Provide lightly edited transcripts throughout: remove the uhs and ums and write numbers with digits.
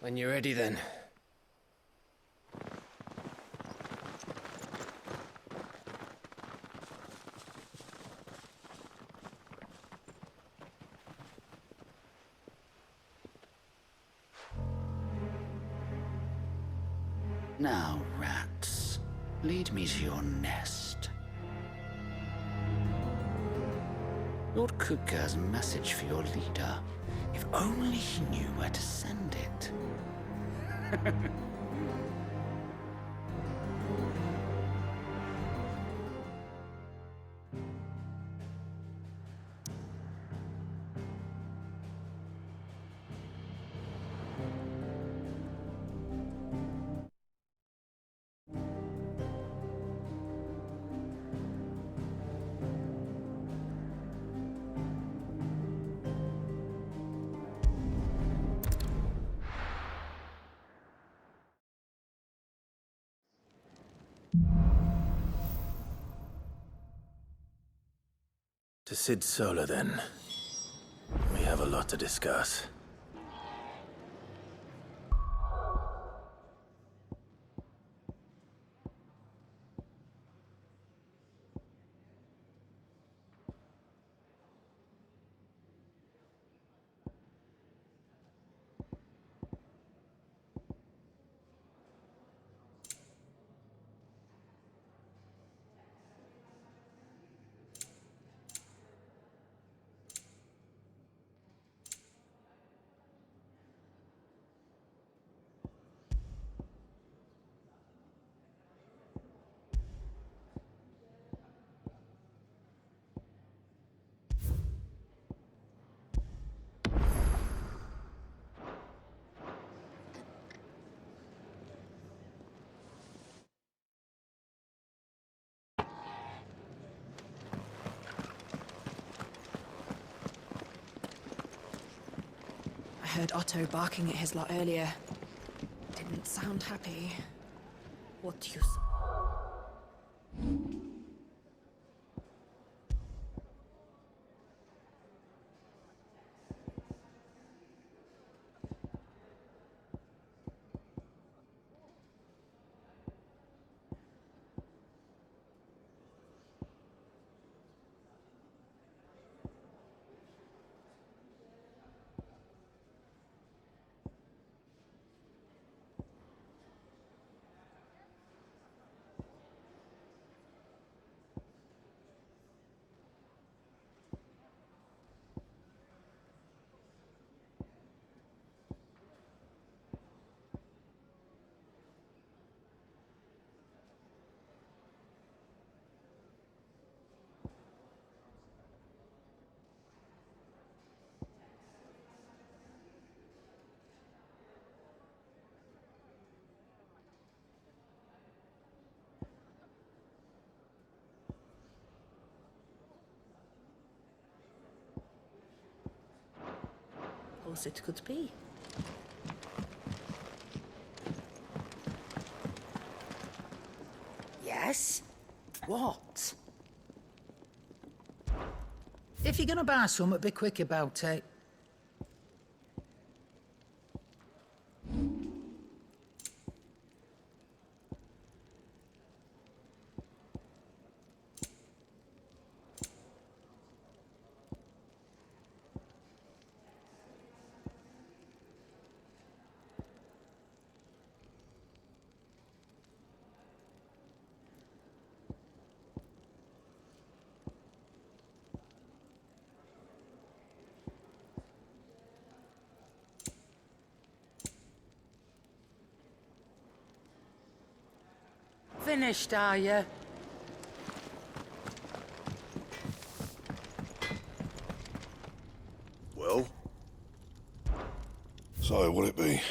When you're ready, then. Now, rats, lead me to your nest. Lord Kuka has a message for your leader. If only he knew where to send it. To Sid Solar, then. We have a lot to discuss. I heard Otto barking at his lot earlier. Didn't sound happy. What do you... Suppose it could be. Yes? What? If you're gonna buy something, be quick about it. Finished, are you? Well? So, what'll it be?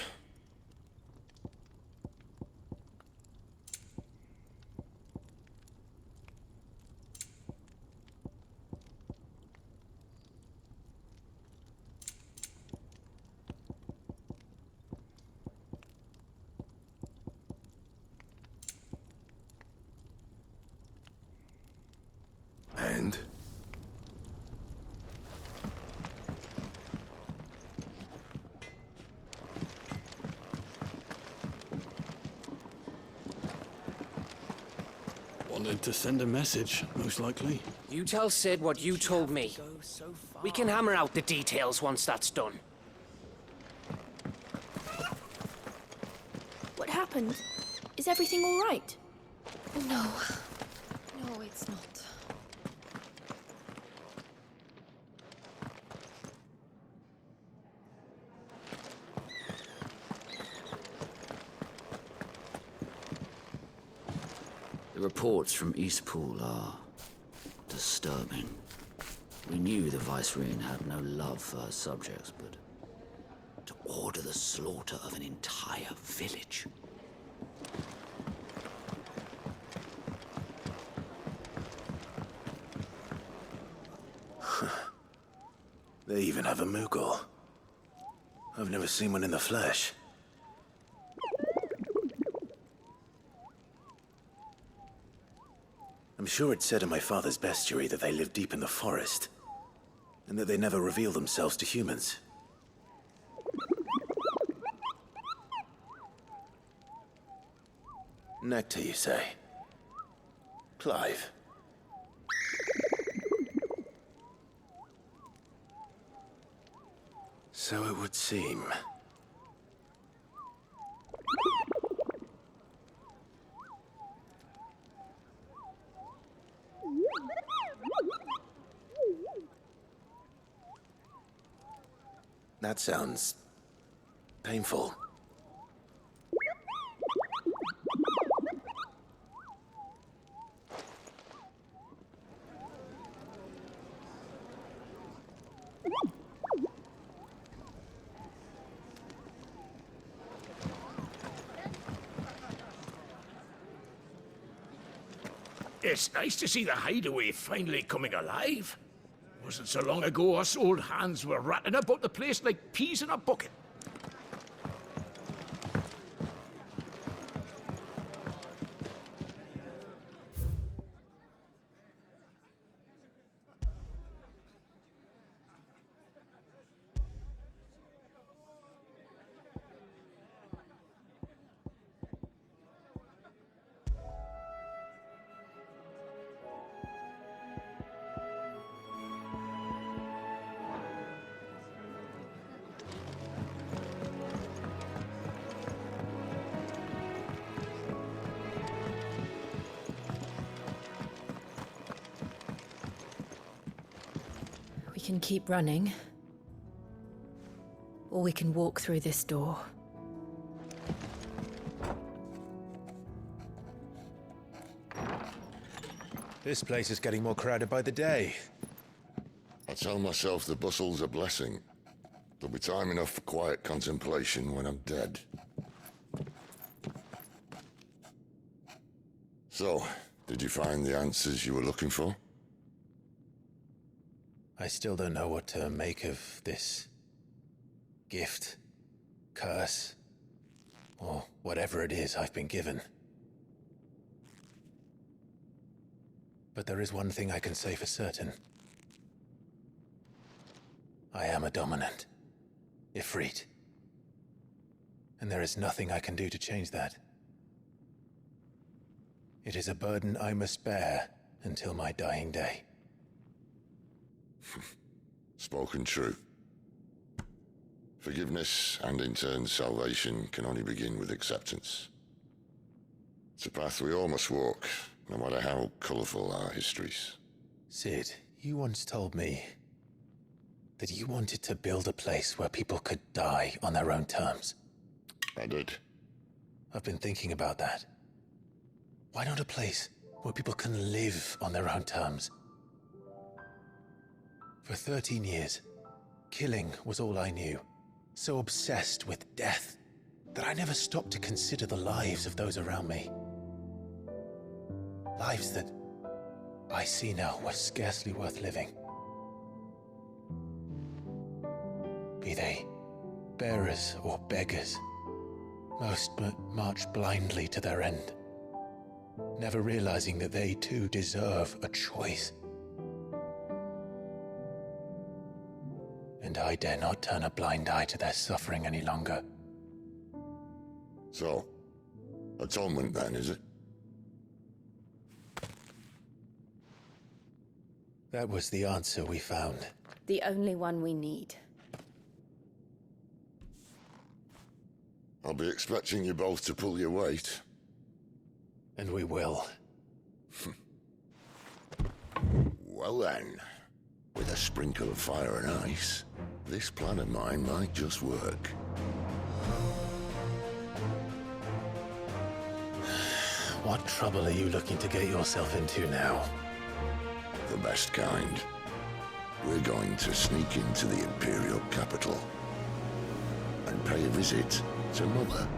And? Wanted to send a message, most likely. You tell Sid what you told me. We can hammer out the details once that's done. What happened? Is everything all right? No. No, it's not. The reports from Eastpool are disturbing. We knew the Vicereine had no love for her subjects, but to order the slaughter of an entire village. They even have a Moogle. I've never seen one in the flesh. I'm sure it said in my father's bestiary that they live deep in the forest, and that they never reveal themselves to humans. Nectar, you say? Clive. So it would seem. That sounds painful. It's nice to see the hideaway finally coming alive. Wasn't so long ago us old hands were ratting about the place like peas in a bucket. We can keep running, or we can walk through this door. This place is getting more crowded by the day. I tell myself the bustle's a blessing. There'll be time enough for quiet contemplation when I'm dead. So, did you find the answers you were looking for? I still don't know what to make of this gift, curse, or whatever it is I've been given. But there is one thing I can say for certain. I am a dominant, Ifrit. And there is nothing I can do to change that. It is a burden I must bear until my dying day. Spoken true. Forgiveness and in turn salvation can only begin with acceptance. It's a path we all must walk, no matter how colourful our histories. Sid, you once told me that you wanted to build a place where people could die on their own terms. I did. I've been thinking about that. Why not a place where people can live on their own terms? For 13 years, killing was all I knew. So obsessed with death that I never stopped to consider the lives of those around me. Lives that I see now were scarcely worth living. Be they bearers or beggars, most march blindly to their end, never realizing that they too deserve a choice. And I dare not turn a blind eye to their suffering any longer. So, atonement then, is it? That was the answer we found. The only one we need. I'll be expecting you both to pull your weight. And we will. Well then, with a sprinkle of fire and ice, this plan of mine might just work. What trouble are you looking to get yourself into now? The best kind. We're going to sneak into the Imperial capital and pay a visit to Mother.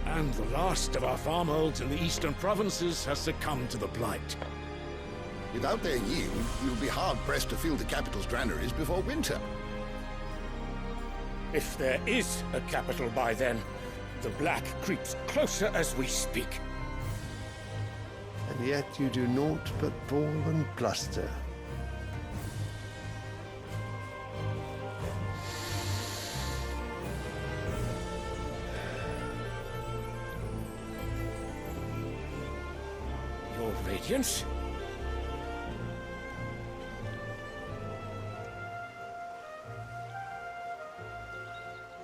And the last of our farmholds in the eastern provinces has succumbed to the Blight. Without their yield, you'll be hard-pressed to fill the capital's granaries before winter. If there is a capital by then, the Black creeps closer as we speak. And yet you do naught but bawl and bluster. Your Radiance?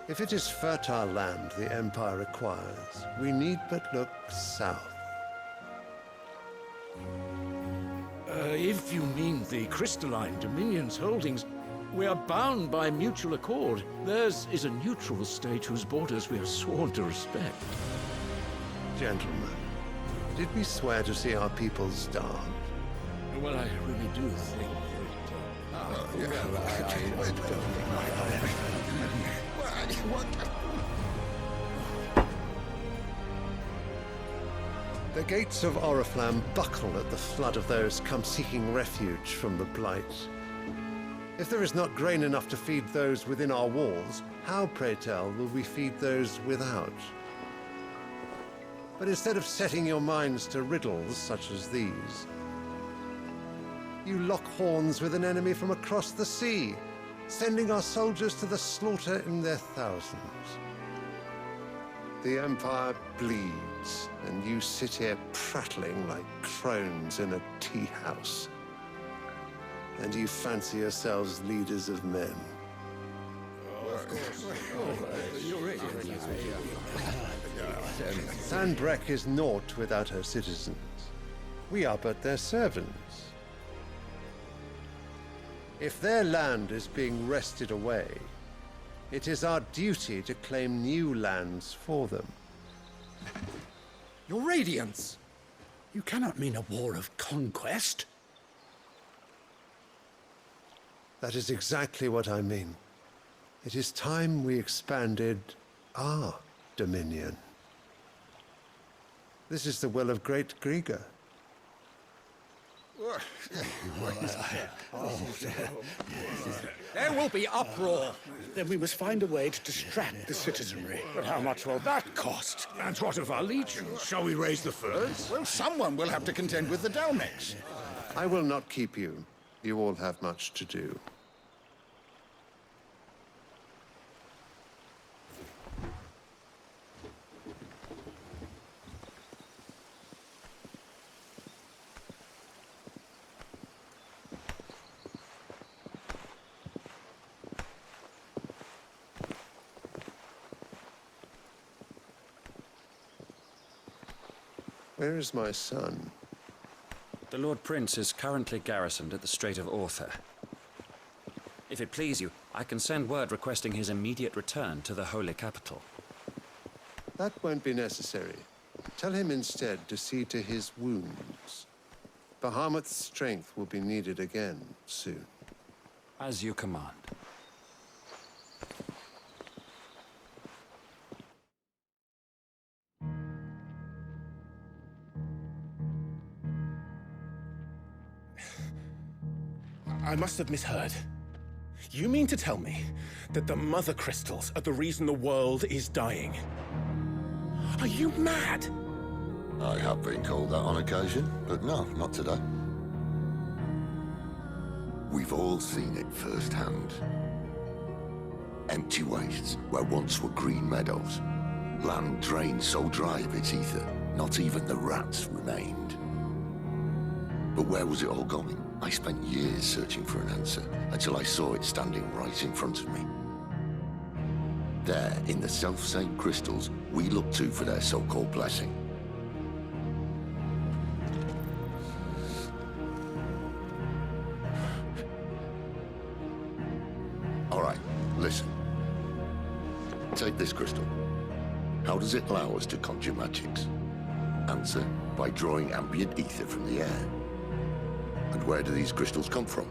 If it is fertile land the Empire requires, we need but look south. If you mean the crystalline Dominion's holdings, we are bound by mutual accord. Theirs is a neutral state whose borders we have sworn to respect. Gentlemen, did we swear to see our people starved? Well, I really do think The gates of Oriflamme buckle at the flood of those come seeking refuge from the Blight. If there is not grain enough to feed those within our walls, how, pray tell, will we feed those without? But instead of setting your minds to riddles such as these, you lock horns with an enemy from across the sea, sending our soldiers to the slaughter in their thousands. The Empire bleeds, and you sit here prattling like crones in a tea house. And you fancy yourselves leaders of men. Sandbreck is naught without her citizens. We are but their servants. If their land is being wrested away, it is our duty to claim new lands for them. Your Radiance! You cannot mean a war of conquest. That is exactly what I mean. It is time we expanded our dominion. This is the will of great Grieger. There will be uproar. Then we must find a way to distract the citizenry. But how much will that cost? And what of our legions? Shall we raise the furs? Well, someone will have to contend with the Dalmex. I will not keep you. You all have much to do. Where is my son? The Lord Prince is currently garrisoned at the Strait of Author. If it please you, I can send word requesting his immediate return to the Holy Capital. That won't be necessary. Tell him instead to see to his wounds. Bahamut's strength will be needed again soon. As you command. I must have misheard. You mean to tell me that the Mother Crystals are the reason the world is dying? Are you mad? I have been called that on occasion, but no, not today. We've all seen it firsthand. Empty wastes where once were green meadows. Land drained so dry of its ether, not even the rats remained. But where was it all going? I spent years searching for an answer, until I saw it standing right in front of me. There, in the self-same crystals we look to for their so-called blessing. All right, listen. Take this crystal. How does it allow us to conjure magics? Answer, by drawing ambient ether from the air. And where do these crystals come from?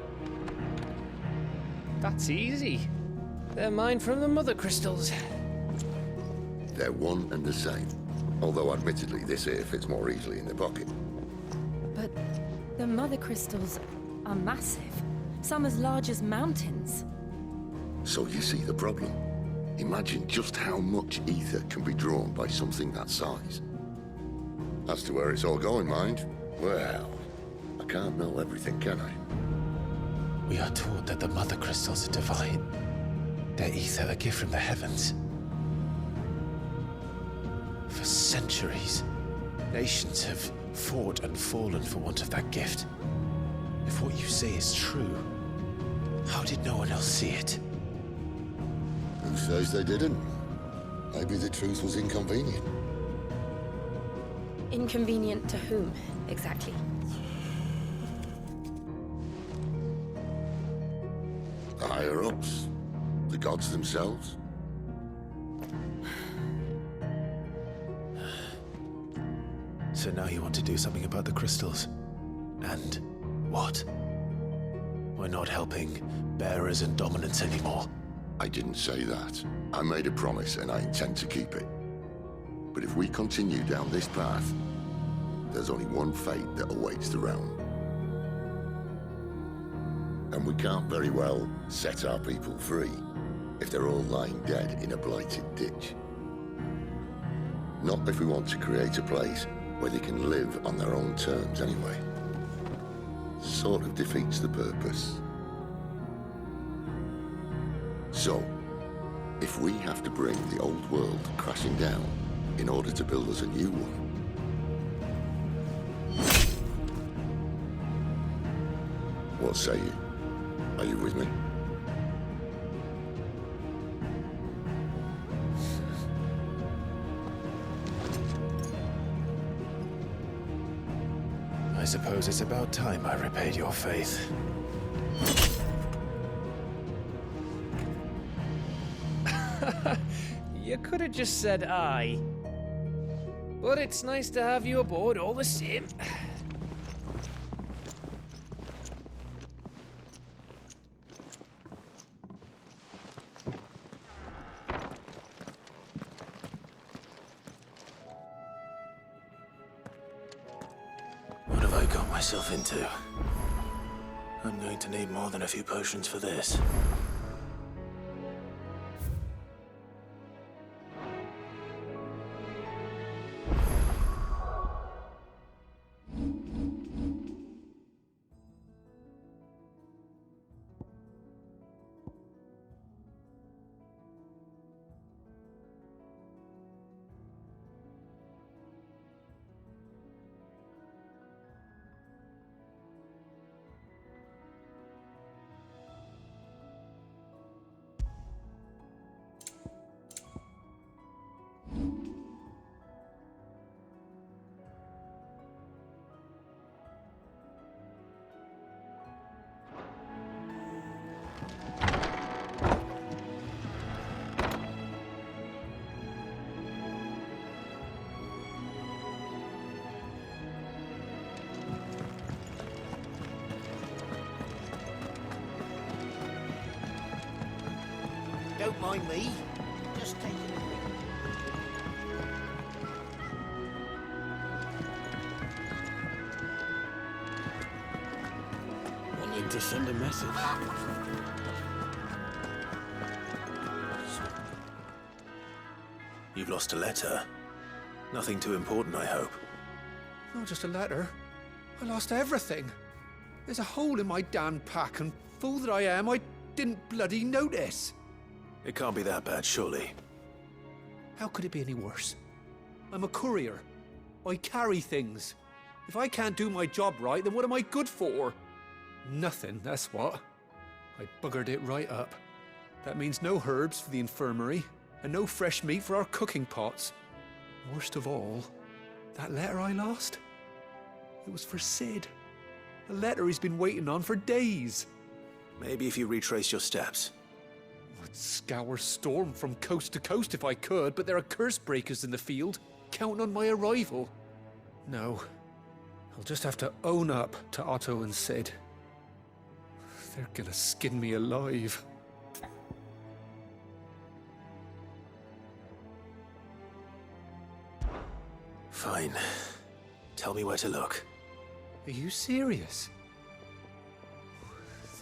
That's easy. They're mined from the mother crystals. They're one and the same. Although admittedly, this here fits more easily in the pocket. But the mother crystals are massive. Some as large as mountains. So you see the problem. Imagine just how much ether can be drawn by something that size. As to where it's all going, mind? Well, I can't know everything, can I? We are taught that the mother crystals are divine. Their ether a gift from the heavens. For centuries, nations have fought and fallen for want of that gift. If what you say is true, how did no one else see it? Who says they didn't? Maybe the truth was inconvenient. Inconvenient to whom, exactly? The higher-ups? The gods themselves? So now you want to do something about the crystals? And what? We're not helping bearers and dominants anymore. I didn't say that. I made a promise and I intend to keep it. But if we continue down this path, there's only one fate that awaits the realm. And we can't very well set our people free if they're all lying dead in a blighted ditch. Not if we want to create a place where they can live on their own terms anyway. Sort of defeats the purpose. So, if we have to bring the old world crashing down in order to build us a new one, what say you? Are you with me? I suppose it's about time I repaid your faith. You could have just said aye. But it's nice to have you aboard all the same. What have I got myself into? I'm going to need more than a few potions for this. Don't mind me. Just take it. Wanted to send a message. You've lost a letter. Nothing too important, I hope. Not just a letter. I lost everything. There's a hole in my damn pack, and fool that I am, I didn't bloody notice. It can't be that bad, surely. How could it be any worse? I'm a courier. I carry things. If I can't do my job right, then what am I good for? Nothing, that's what. I buggered it right up. That means no herbs for the infirmary, and no fresh meat for our cooking pots. Worst of all, that letter I lost? It was for Sid. A letter he's been waiting on for days. Maybe if you retrace your steps. I'd scour Storm from coast to coast if I could, but there are curse breakers in the field, counting on my arrival. No. I'll just have to own up to Otto and Sid. They're gonna skin me alive. Fine. Tell me where to look. Are you serious?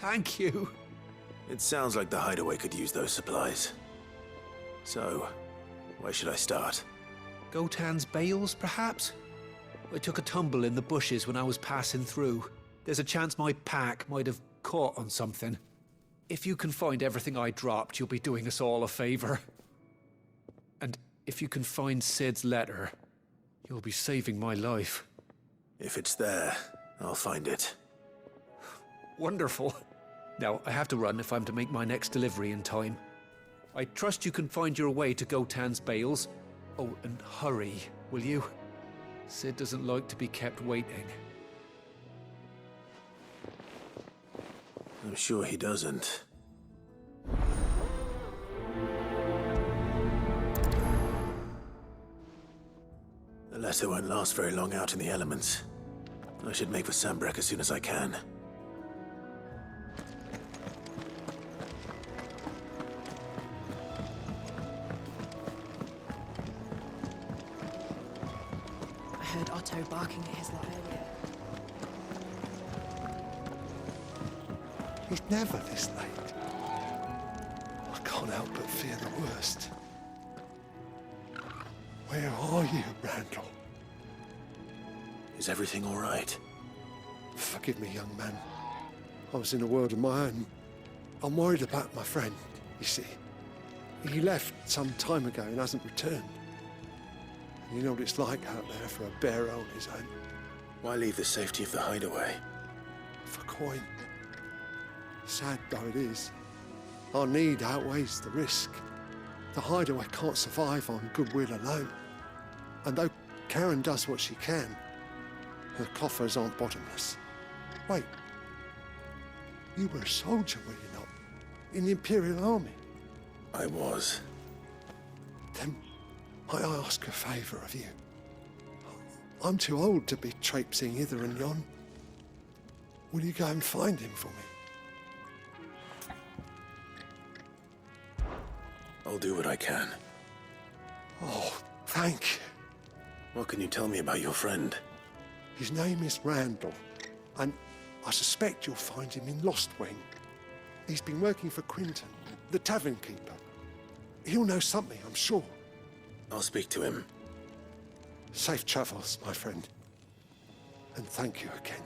Thank you. It sounds like the hideaway could use those supplies. So, where should I start? Gotan's bales, perhaps? I took a tumble in the bushes when I was passing through. There's a chance my pack might have caught on something. If you can find everything I dropped, you'll be doing us all a favor. And if you can find Sid's letter, you'll be saving my life. If it's there, I'll find it. Wonderful. Now, I have to run if I'm to make my next delivery in time. I trust you can find your way to Gotan's bales. Oh, and hurry, will you? Sid doesn't like to be kept waiting. I'm sure he doesn't. The letter won't last very long out in the elements. I should make for Sambrek as soon as I can. I heard Otto barking at his lot earlier. He's never this late. I can't help but fear the worst. Where are you, Randall? Is everything all right? Forgive me, young man. I was in a world of my own. I'm worried about my friend, you see. He left some time ago and hasn't returned. You know what it's like out there for a bearer on his own. Why leave the safety of the hideaway? For coin. Sad though it is, our need outweighs the risk. The hideaway can't survive on goodwill alone. And though Karen does what she can, her coffers aren't bottomless. Wait, you were a soldier, were you not? In the Imperial Army? I was. Then might I ask a favour of you? I'm too old to be traipsing hither and yon. Will you go and find him for me? I'll do what I can. Oh, thank you. What can you tell me about your friend? His name is Randall, and I suspect you'll find him in Lostwing. He's been working for Quinton, the tavern keeper. He'll know something, I'm sure. I'll speak to him. Safe travels, my friend. And thank you again.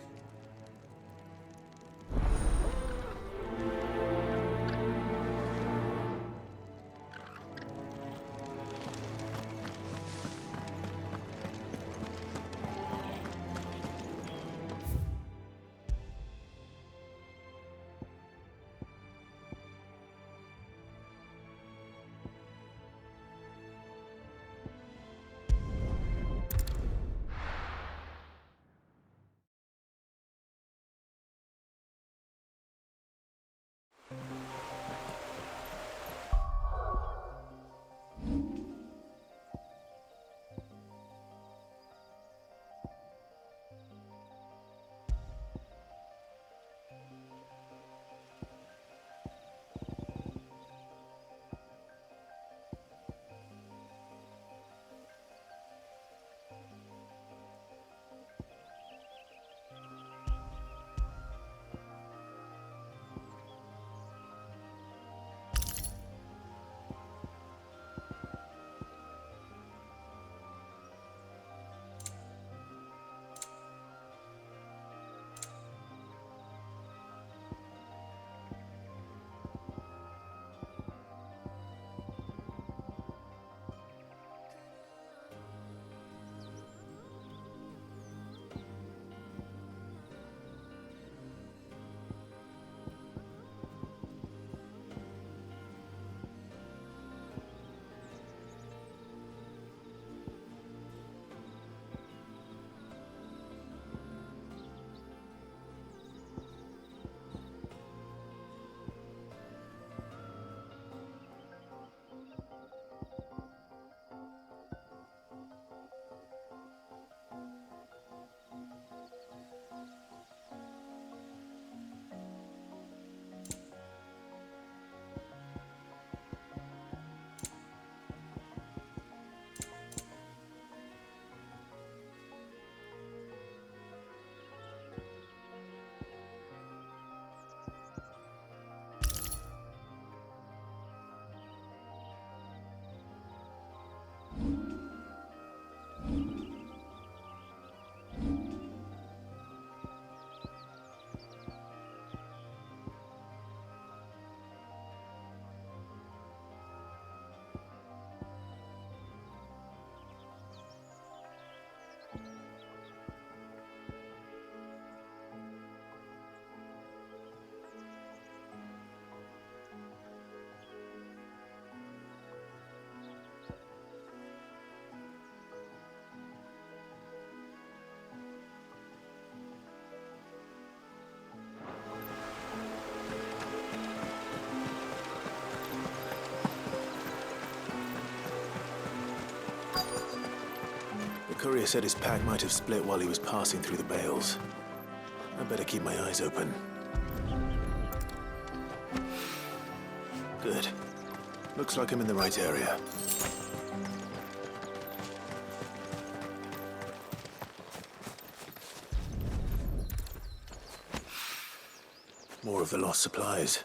Courier said his pack might have split while he was passing through the bales. I better keep my eyes open. Good. Looks like I'm in the right area. More of the lost supplies.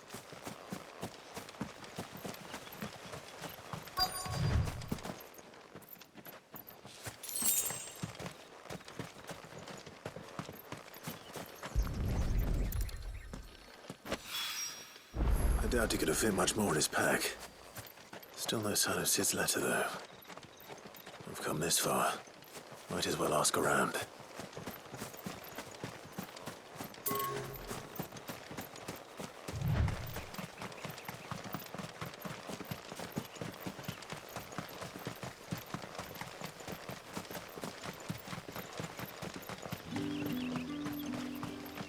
I doubt he could have fit much more in his pack. Still no sign of Sid's letter, though. I've come this far. Might as well ask around.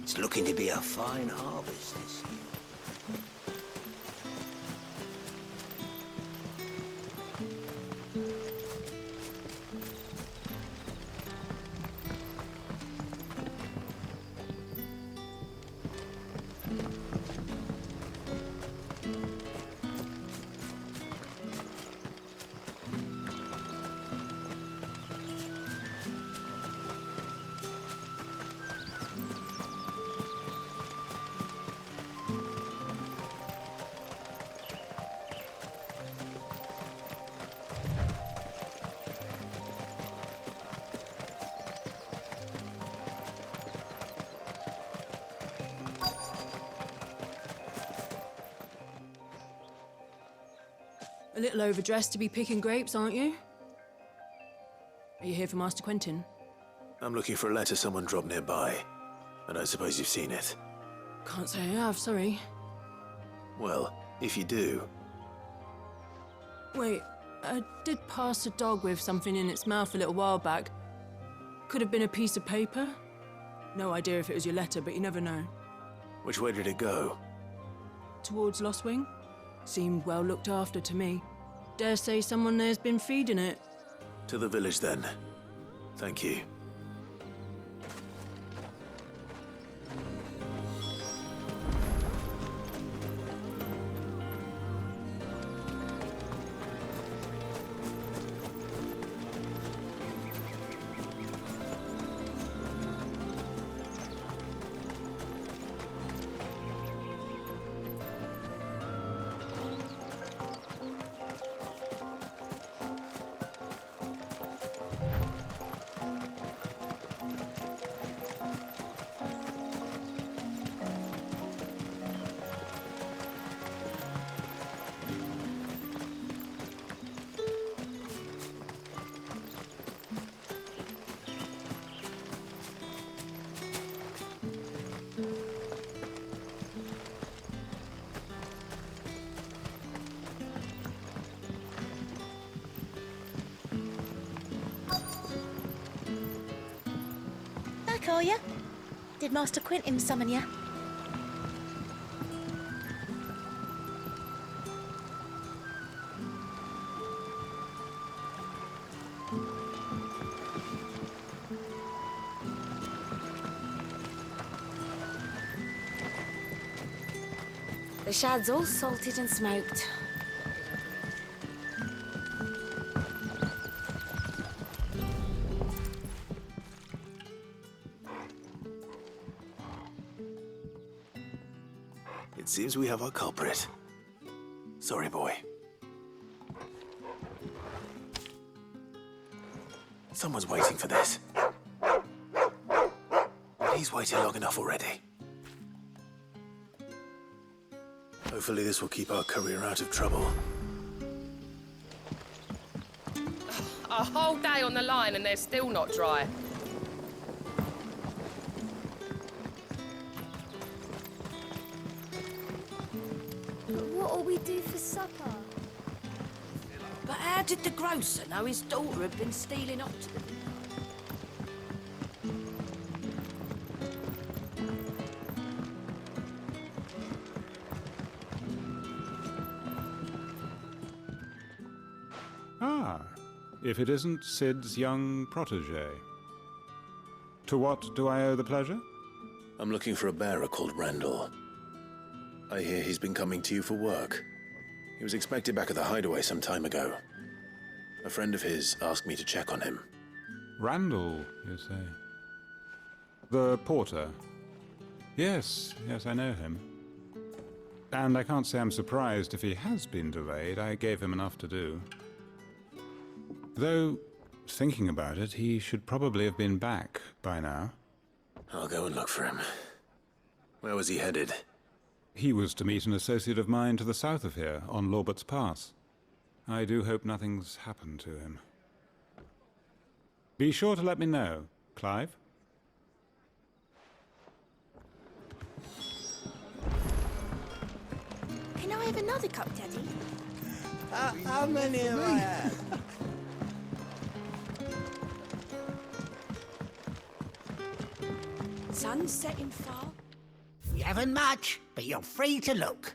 It's looking to be a fine harvest this year. A little overdressed to be picking grapes, aren't you? Are you here for Master Quentin? I'm looking for a letter someone dropped nearby, and I suppose you've seen it. Can't say I have, sorry. Well, if you do... Wait, I did pass a dog with something in its mouth a little while back. Could have been a piece of paper. No idea if it was your letter, but you never know. Which way did it go? Towards Lost Wing? Seemed well looked after to me. Dare say someone there's been feeding it. To the village, then. Thank you. Back, are ya? Did Master Quentin summon ya? The shad's all salted and smoked. It seems we have our culprit. Sorry, boy. Someone's waiting for this. He's waited long enough already. Hopefully this will keep our courier out of trouble. A whole day on the line and they're still not dry. What'll we do for supper? But how did the grocer know his daughter had been stealing up to the village? if it isn't Sid's young protege. To what do I owe the pleasure? I'm looking for a bearer called Randall. I hear he's been coming to you for work. He was expected back at the hideaway some time ago. A friend of his asked me to check on him. Randall, you say? The porter? Yes, I know him. And I can't say I'm surprised if he has been delayed. I gave him enough to do. Though, thinking about it, he should probably have been back by now. I'll go and look for him. Where was he headed? He was to meet an associate of mine to the south of here, on Lorbert's Pass. I do hope nothing's happened to him. Be sure to let me know, Clive. Can I have another cup, Daddy? How many have I had? Sun's setting far. We haven't much, but you're free to look.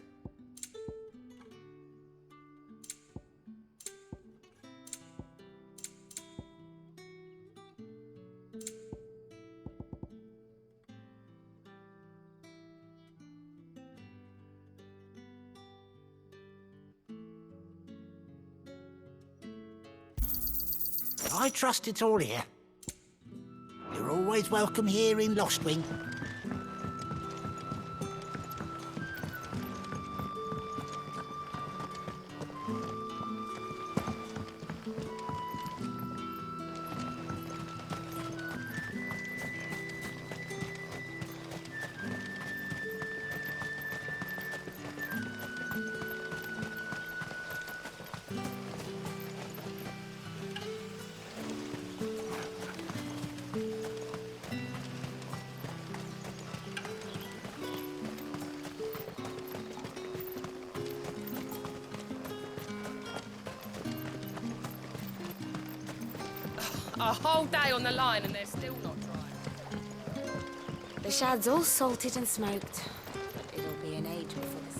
I trust it's all here. You're always welcome here in Lostwing. A whole day on the line and they're still not dry. The shad's all salted and smoked. But it'll be an age before this.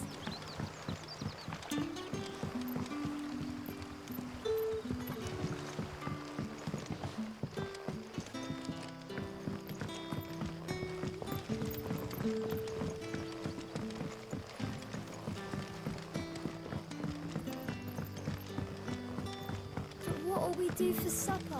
But what'll we do for supper?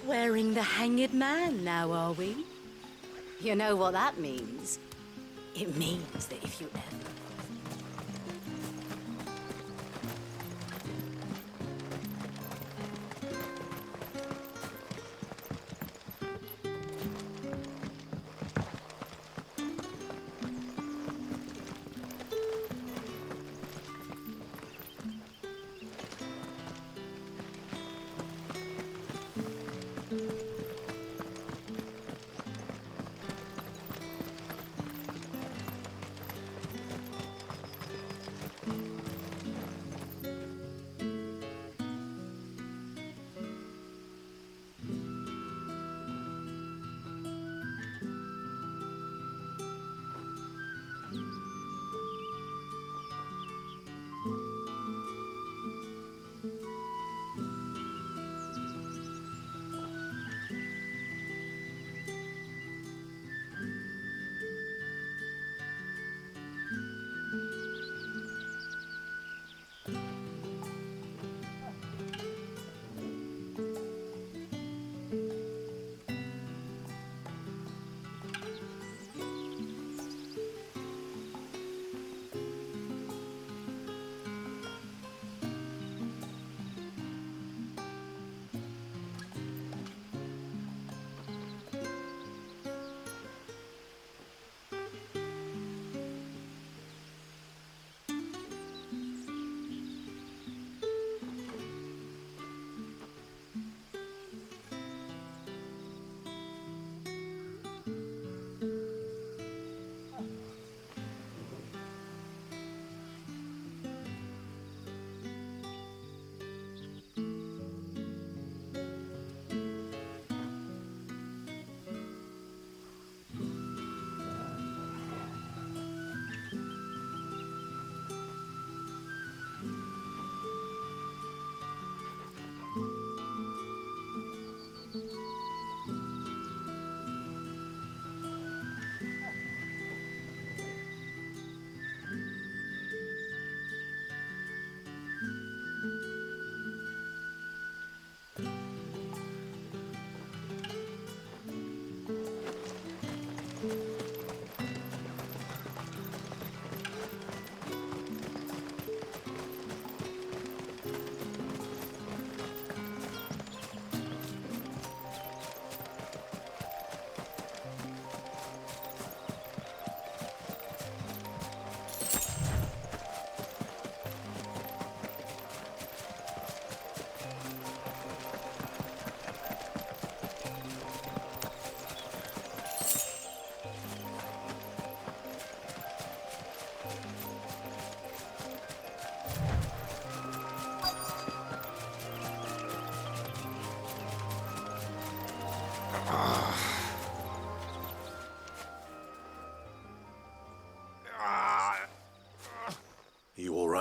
Wearing the hanged man now, are we? You know what that means? It means that if you ever...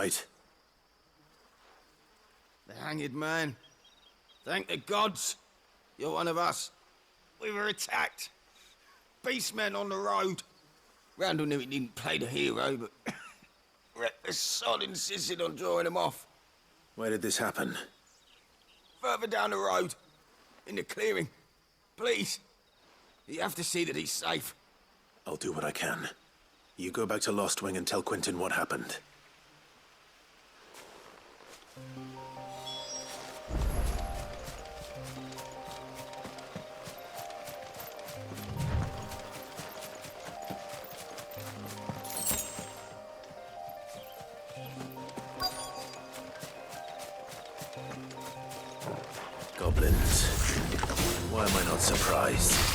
right? The hanged man. Thank the gods. You're one of us. We were attacked. Beastmen on the road. Randall knew he didn't play the hero, but the sod insisted on drawing him off. Where did this happen? Further down the road. In the clearing. Please. You have to see that he's safe. I'll do what I can. You go back to Lost Wing and tell Quentin what happened. Goblins. Why am I not surprised?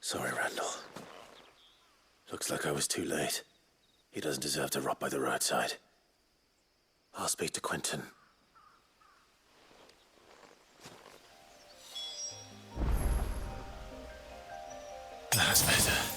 Sorry, Randall. Looks like I was too late. He doesn't deserve to rot by the roadside. I'll speak to Quentin. That's better.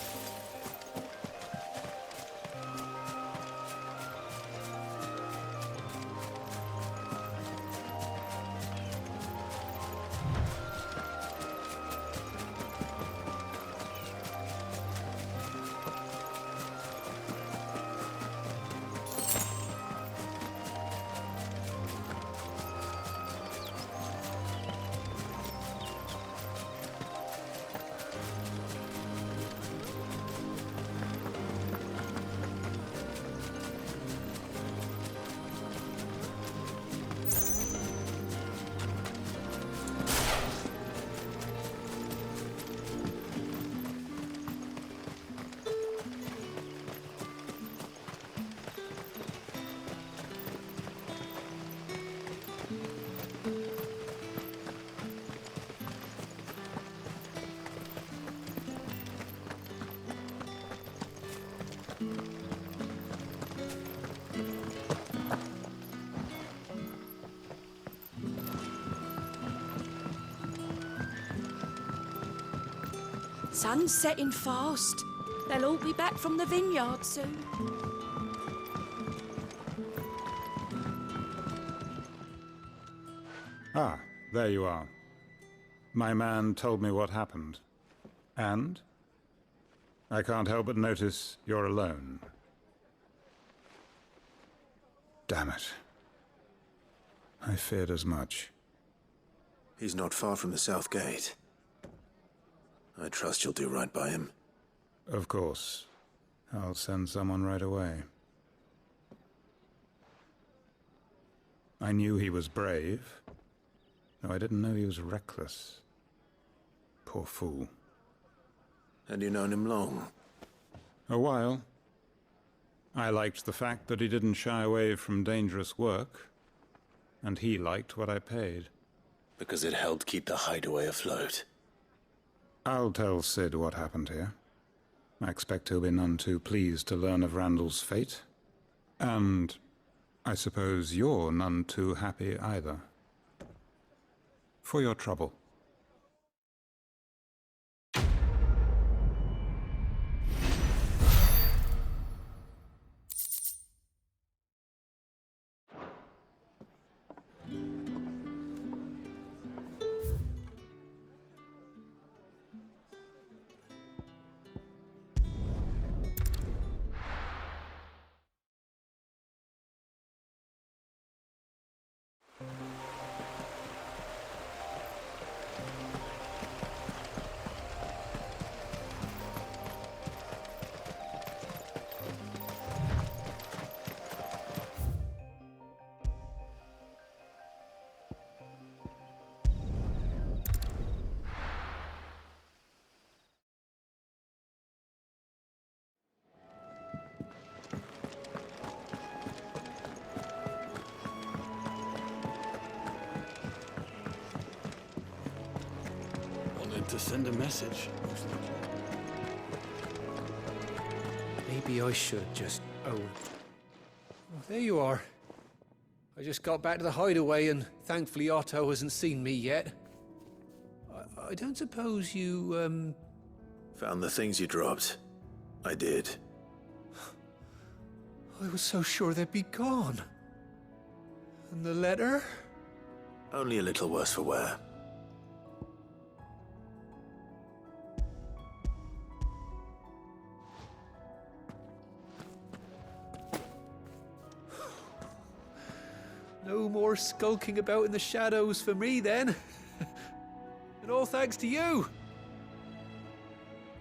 Sun's setting fast. They'll all be back from the vineyard soon. Ah, there you are. My man told me what happened. And? I can't help but notice you're alone. Damn it. I feared as much. He's not far from the south gate. I trust you'll do right by him. Of course. I'll send someone right away. I knew he was brave, though I didn't know he was reckless. Poor fool. And you known him long? A while. I liked the fact that he didn't shy away from dangerous work, and he liked what I paid. Because it helped keep the hideaway afloat. I'll tell Sid what happened here. I expect he'll be none too pleased to learn of Randall's fate. And I suppose you're none too happy either. For your trouble. To send a message. Maybe I should just... Oh, there you are. I just got back to the hideaway and thankfully Otto hasn't seen me yet. I don't suppose you, Found the things you dropped. I did. I was so sure they'd be gone. And the letter? Only a little worse for wear. No more skulking about in the shadows for me, then. And all thanks to you.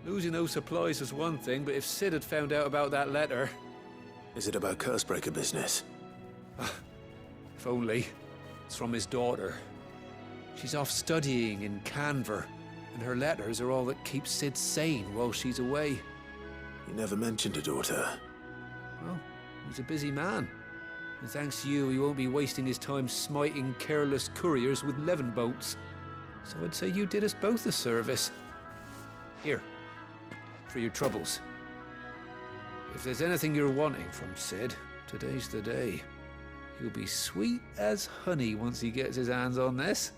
Losing those supplies was one thing, but if Sid had found out about that letter... Is it about Cursebreaker business? If only. It's from his daughter. She's off studying in Canver, and her letters are all that keeps Sid sane while she's away. You never mentioned a daughter. Well, he's a busy man. And thanks to you, he won't be wasting his time smiting careless couriers with levin boats. So I'd say you did us both a service. Here, for your troubles. If there's anything you're wanting from Sid, today's the day. He'll be sweet as honey once he gets his hands on this.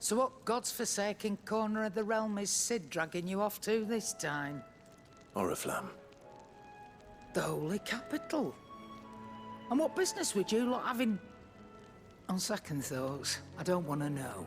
So what god's-forsaken corner of the realm is Sid dragging you off to this time? Oriflamme. The holy capital. And what business would you lot having? On second thoughts, I don't want to know.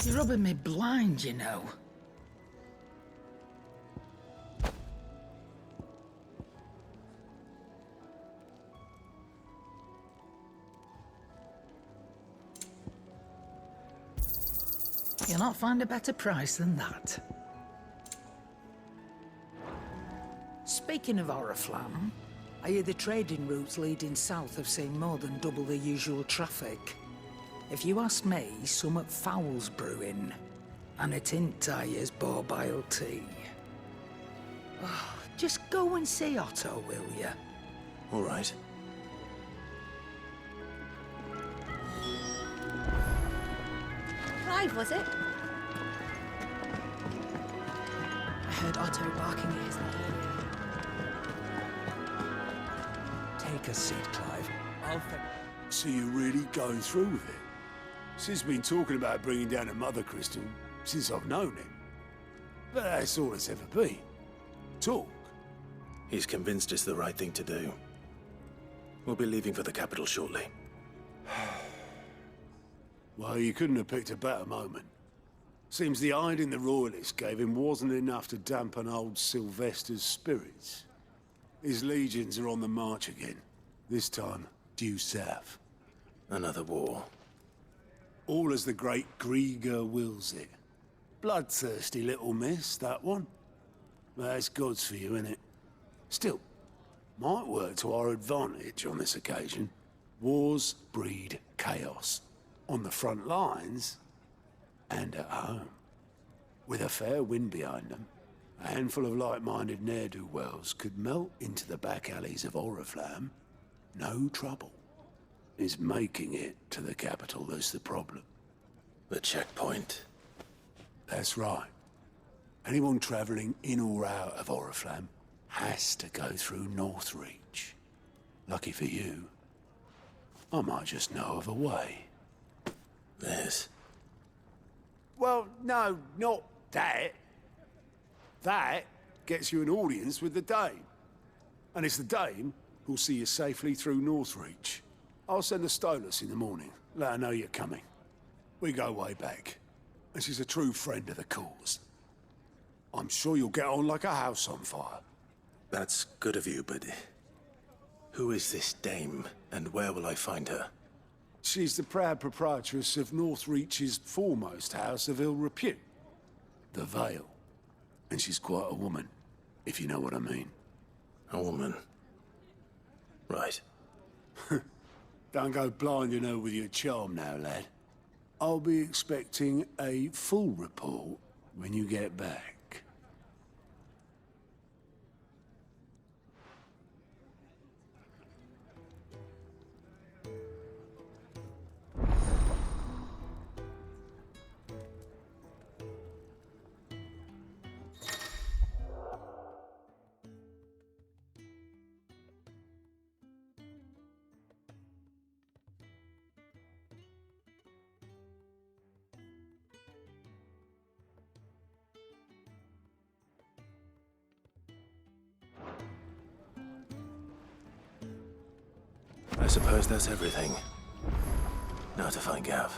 You're rubbing me blind, you know. You'll not find a better price than that. Speaking of Oriflamme, I hear the trading routes leading south have seen more than double the usual traffic. If you ask me, summat foul's brewing, and it ain't Tyre's borbile tea. Oh, just go and see Otto, will ya? All right. Clive, was it? I heard Otto barking at his lair. Take a seat, Clive. So you're really going through with it? Sid's been talking about bringing down a mother crystal since I've known him. But that's all it's ever been. Talk. He's convinced it's the right thing to do. We'll be leaving for the capital shortly. Well, you couldn't have picked a better moment. Seems the hiding the Royalists gave him wasn't enough to dampen old Sylvester's spirits. His legions are on the march again. This time, due south. Another war. All as the great Grieger wills it. Bloodthirsty little miss, that one. That's God's for you, innit? Still, might work to our advantage on this occasion. Wars breed chaos. On the front lines, and at home. With a fair wind behind them, a handful of like-minded ne'er-do-wells could melt into the back alleys of Oriflamme. No trouble. It's making it to the capital that's the problem. The checkpoint. That's right. Anyone travelling in or out of Oriflamme has to go through Northreach. Lucky for you, I might just know of a way. There's... Well, no, not that. That gets you an audience with the Dame. And it's the Dame who'll see you safely through Northreach. I'll send a Stolas in the morning. Let her know you're coming. We go way back. And she's a true friend of the cause. I'm sure you'll get on like a house on fire. That's good of you, but... who is this Dame, and where will I find her? She's the proud proprietress of Northreach's foremost house of ill repute. The Vale. And she's quite a woman, if you know what I mean. A woman. Right. Don't go blinding her with your charm now, lad. I'll be expecting a full report when you get back. I suppose that's everything. Now to find Gav.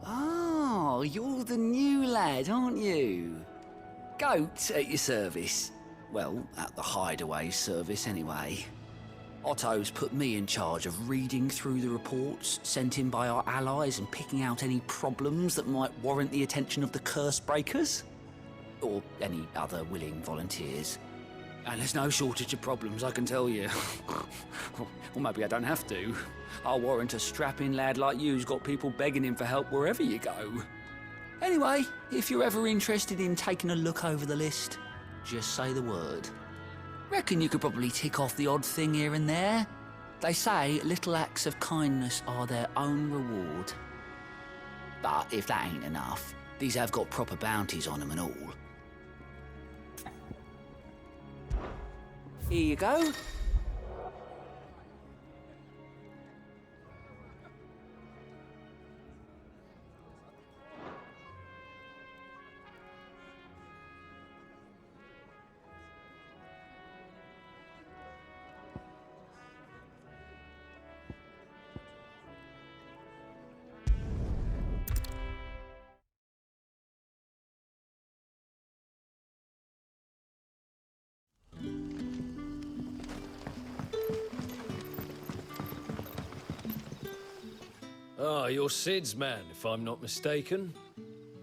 Oh, you're the new lad, aren't you? Goat at your service. Well, at the hideaway service anyway. Otto's put me in charge of reading through the reports sent in by our allies and picking out any problems that might warrant the attention of the curse breakers. Or any other willing volunteers. And there's no shortage of problems, I can tell you. Or maybe I don't have to. I'll warrant a strapping lad like you's got people begging him for help wherever you go. Anyway, if you're ever interested in taking a look over the list, just say the word. Reckon you could probably tick off the odd thing here and there. They say little acts of kindness are their own reward. But if that ain't enough, these have got proper bounties on them and all. Here you go. Ah, you're Sid's man, if I'm not mistaken.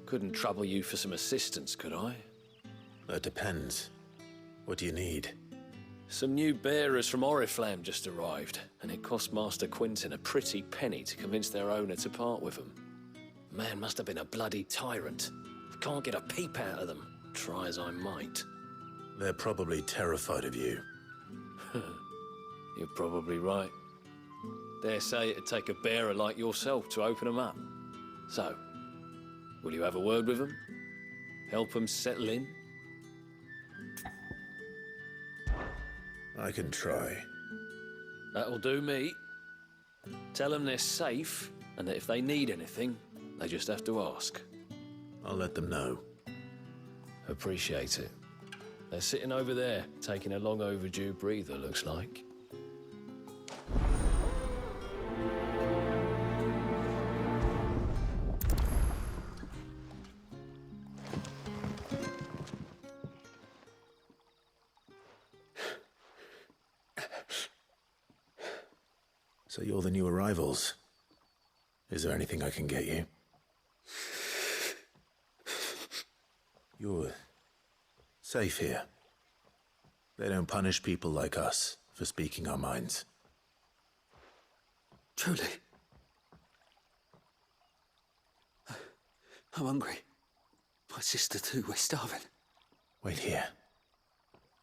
Couldn't trouble you for some assistance, could I? That depends. What do you need? Some new bearers from Oriflamme just arrived, and it cost Master Quintin a pretty penny to convince their owner to part with them. Man must have been a bloody tyrant. I can't get a peep out of them, try as I might. They're probably terrified of you. You're probably right. Dare say it'd take a bearer like yourself to open them up. So, will you have a word with them? Help them settle in? I can try. That'll do me. Tell them they're safe, and that if they need anything, they just have to ask. I'll let them know. Appreciate it. They're sitting over there, taking a long overdue breather, looks like. So you're the new arrivals. Is there anything I can get you? You're safe here. They don't punish people like us for speaking our minds. Truly. I'm hungry. My sister too, we're starving. Wait here.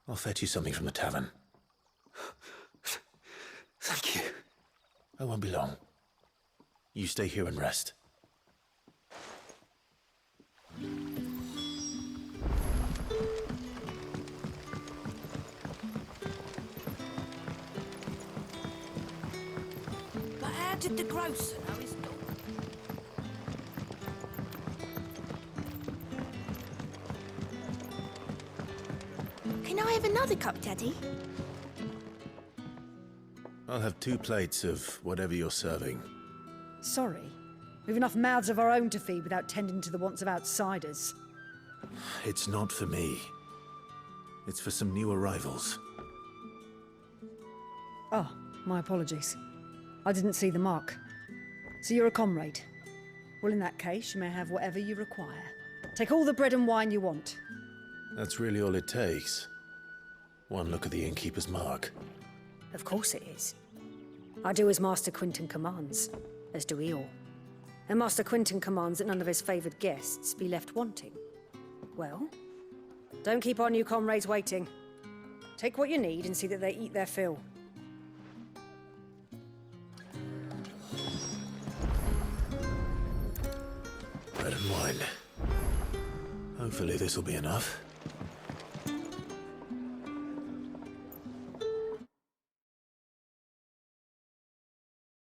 I'll fetch you something from the tavern. Thank you. I won't be long. You stay here and rest. But how did the grocer know his daughter? Can I have another cup, Daddy? I'll have 2 plates of whatever you're serving. Sorry. We've enough mouths of our own to feed without tending to the wants of outsiders. It's not for me. It's for some new arrivals. Oh, my apologies. I didn't see the mark. So you're a comrade. Well, in that case, you may have whatever you require. Take all the bread and wine you want. That's really all it takes. One look at the innkeeper's mark. Of course it is. I do as Master Quintin commands, as do we all. And Master Quintin commands that none of his favoured guests be left wanting. Well, don't keep our new comrades waiting. Take what you need and see that they eat their fill. Bread and wine. Hopefully this will be enough.